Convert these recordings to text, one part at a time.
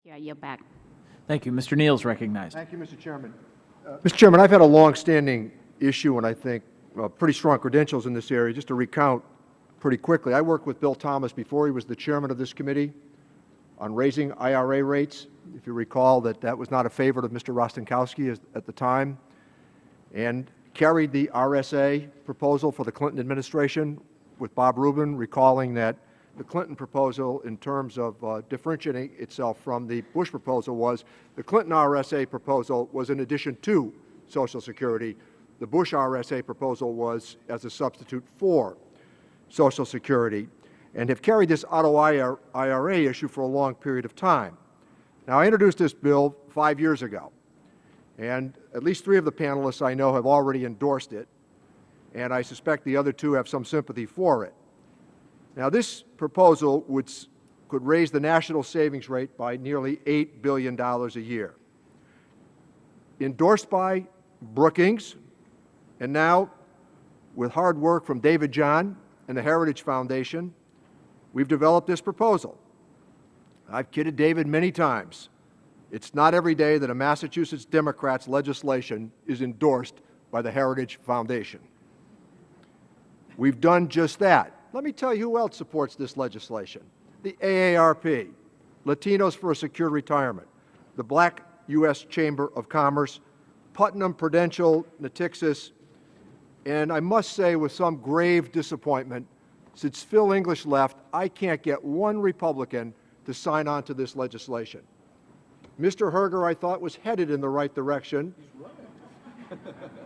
Yeah, you're back. Thank you. Mr. Neal is recognized. Thank you, Mr. Chairman. Mr. Chairman, I've had a long-standing issue and I think pretty strong credentials in this area. Just to recount pretty quickly, I worked with Bill Thomas before he was the chairman of this committee on raising IRA rates. If you recall, that was not a favorite of Mr. Rostenkowski at the time, and carried the RSA proposal for the Clinton administration with Bob Rubin, recalling that the Clinton proposal in terms of differentiating itself from the Bush proposal was the Clinton RSA proposal was in addition to Social Security. The Bush RSA proposal was as a substitute for Social Security, and have carried this auto IRA issue for a long period of time. Now, I introduced this bill 5 years ago, and at least 3 of the panelists I know have already endorsed it, and I suspect the other 2 have some sympathy for it. Now, this proposal could raise the national savings rate by nearly $8 billion a year. Endorsed by Brookings, and now with hard work from David John and the Heritage Foundation, we've developed this proposal. I've kidded David many times. It's not every day that a Massachusetts Democrat's legislation is endorsed by the Heritage Foundation. We've done just that. Let me tell you who else supports this legislation. The AARP, Latinos for a Secure Retirement, the Black U.S. Chamber of Commerce, Putnam, Prudential, Natixis, and I must say with some grave disappointment, since Phil English left, I can't get one Republican to sign on to this legislation. Mr. Herger, I thought, was headed in the right direction.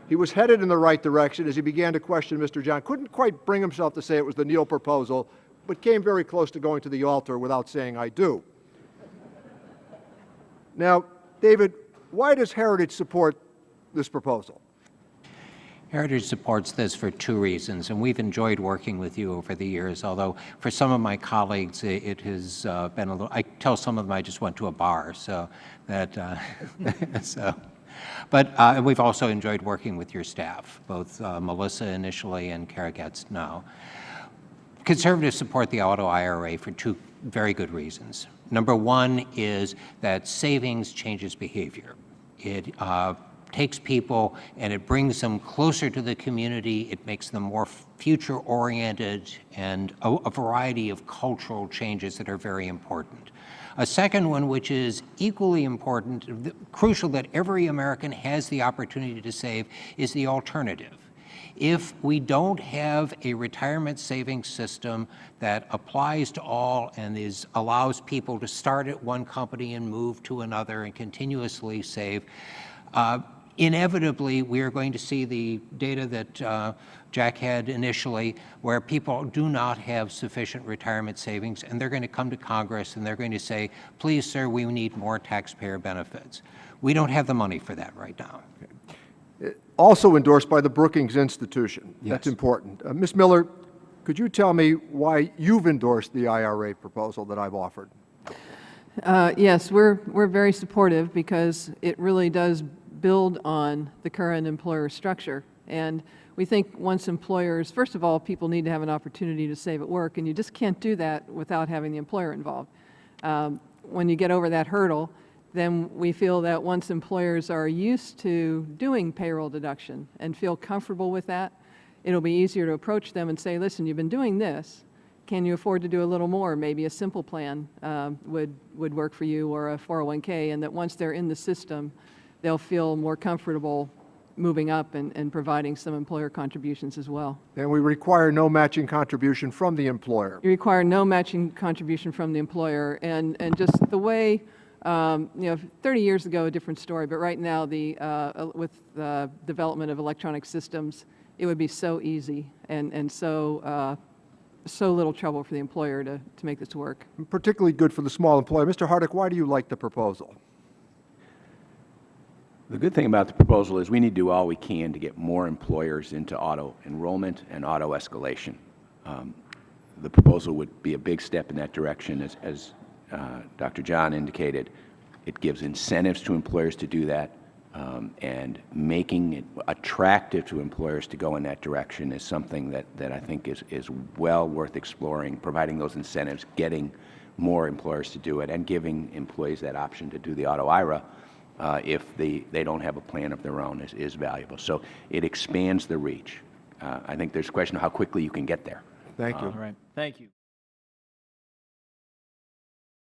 He was headed in the right direction as he began to question Mr. John. Couldn't quite bring himself to say it was the Neal proposal, but came very close to going to the altar without saying, "I do." Now, David, why does Heritage support this proposal? Heritage supports this for 2 reasons, and we've enjoyed working with you over the years, although for some of my colleagues it has been a little, I tell some of them I just went to a bar, so that, but we've also enjoyed working with your staff, both Melissa initially and Kara Getz now. Conservatives support the auto IRA for 2 very good reasons. Number 1 is that savings changes behavior. It takes people and it brings them closer to the community. It makes them more future-oriented, and a variety of cultural changes that are very important. A second one, which is equally important, crucial that every American has the opportunity to save, is the alternative. If we don't have a retirement savings system that applies to all and allows people to start at one company and move to another and continuously save, inevitably, we are going to see the data that Jack had initially, where people do not have sufficient retirement savings, and they're going to come to Congress and they're going to say, "Please, sir, we need more taxpayer benefits." We don't have the money for that right now. Okay. Also endorsed by the Brookings Institution. Yes. That's important. Ms. Miller, could you tell me why you've endorsed the IRA proposal that I've offered? Yes, we're very supportive because it really does build on the current employer structure. And we think once employers, first of all, people need to have an opportunity to save at work, and you just can't do that without having the employer involved. When you get over that hurdle, then we feel that once employers are used to doing payroll deduction and feel comfortable with that, it'll be easier to approach them and say, "Listen, you've been doing this. Can you afford to do a little more? Maybe a simple plan would work for you, or a 401k, and that once they're in the system, they'll feel more comfortable moving up and providing some employer contributions as well. And we require no matching contribution from the employer. You require no matching contribution from the employer, and just the way, 30 years ago, a different story, but right now, with the development of electronic systems, it would be so easy and so little trouble for the employer to make this work. Particularly good for the small employer. Mr. Hardick, why do you like the proposal? The good thing about the proposal is we need to do all we can to get more employers into auto enrollment and auto escalation. The proposal would be a big step in that direction. As Dr. John indicated, it gives incentives to employers to do that, and making it attractive to employers to go in that direction is something that I think is well worth exploring, providing those incentives, getting more employers to do it, and giving employees that option to do the auto IRA if they don't have a plan of their own is valuable. So it expands the reach. I think there's a question of how quickly you can get there. Thank you. All right. Thank you.